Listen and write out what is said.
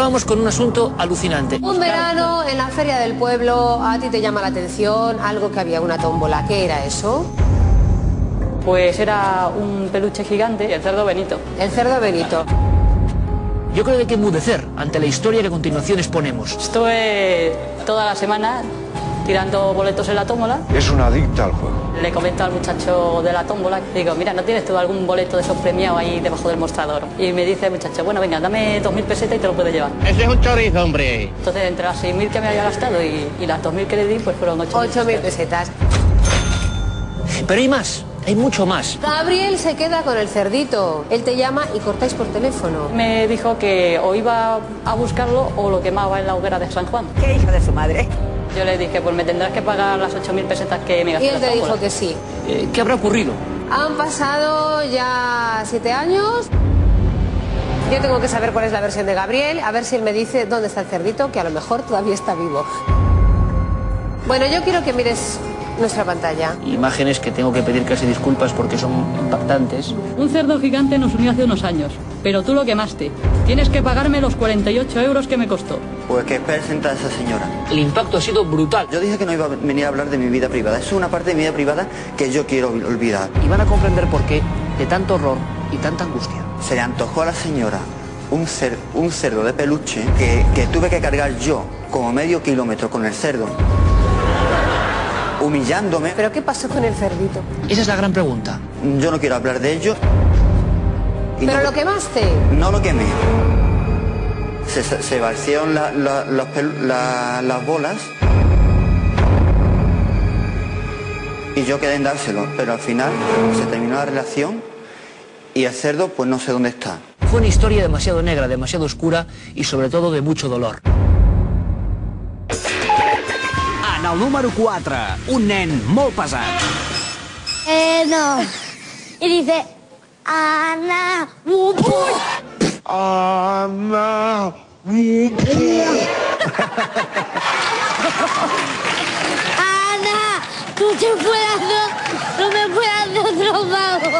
acabamos con un asunto alucinante. Un verano en la feria del pueblo, a ti te llama la atención algo que había una tómbola. ¿Qué era eso? Pues era un peluche gigante, el cerdo Benito. El cerdo Benito. Yo creo que hay que enmudecer ante la historia que a continuación exponemos. Estuve toda la semana tirando boletos en la tómbola. Es una adicta al juego. Le comento al muchacho de la tómbola, digo, mira, ¿no tienes tú algún boleto de esos premiados ahí debajo del mostrador? Y me dice el muchacho, bueno, venga, dame 2.000 pesetas y te lo puedes llevar. Ese es un chorizo, hombre. Entonces, entre las 6.000 que me había gastado y las 2.000 que le di, pues fueron 8.000 pesetas. Pero hay más, hay mucho más. Gabriel se queda con el cerdito. Él te llama y cortáis por teléfono. Me dijo que o iba a buscarlo o lo quemaba en la hoguera de San Juan. ¿Qué hijo de su madre? Yo le dije, pues me tendrás que pagar las 8.000 pesetas que me gasté. Y él te dijo que sí. ¿Qué habrá ocurrido? Han pasado ya 7 años. Yo tengo que saber cuál es la versión de Gabriel, a ver si él me dice dónde está el cerdito, que a lo mejor todavía está vivo. Bueno, yo quiero que mires nuestra pantalla. Imágenes que tengo que pedir casi disculpas porque son impactantes. Un cerdo gigante nos unió hace unos años, pero tú lo quemaste. Tienes que pagarme los 48 euros que me costó. Pues que espere sentada esa señora. El impacto ha sido brutal. Yo dije que no iba a venir a hablar de mi vida privada. Eso es una parte de mi vida privada que yo quiero olvidar. Y van a comprender por qué de tanto horror y tanta angustia. Se le antojó a la señora un cerdo de peluche que tuve que cargar yo como medio kilómetro con el cerdo, humillándome. ¿Pero qué pasó con el cerdito? Esa es la gran pregunta. Yo no quiero hablar de ello. ¿Pero no, lo quemaste? No lo quemé. Se vaciaron las bolas y yo quedé en dárselo, pero al final se terminó la relación y el cerdo pues no sé dónde está. Fue una historia demasiado negra, demasiado oscura y sobre todo de mucho dolor. En el número 4, un nen molt pesat. No. Y dice, Ana, Ana, Ana, tú te fueras, no me fueras de otro mago.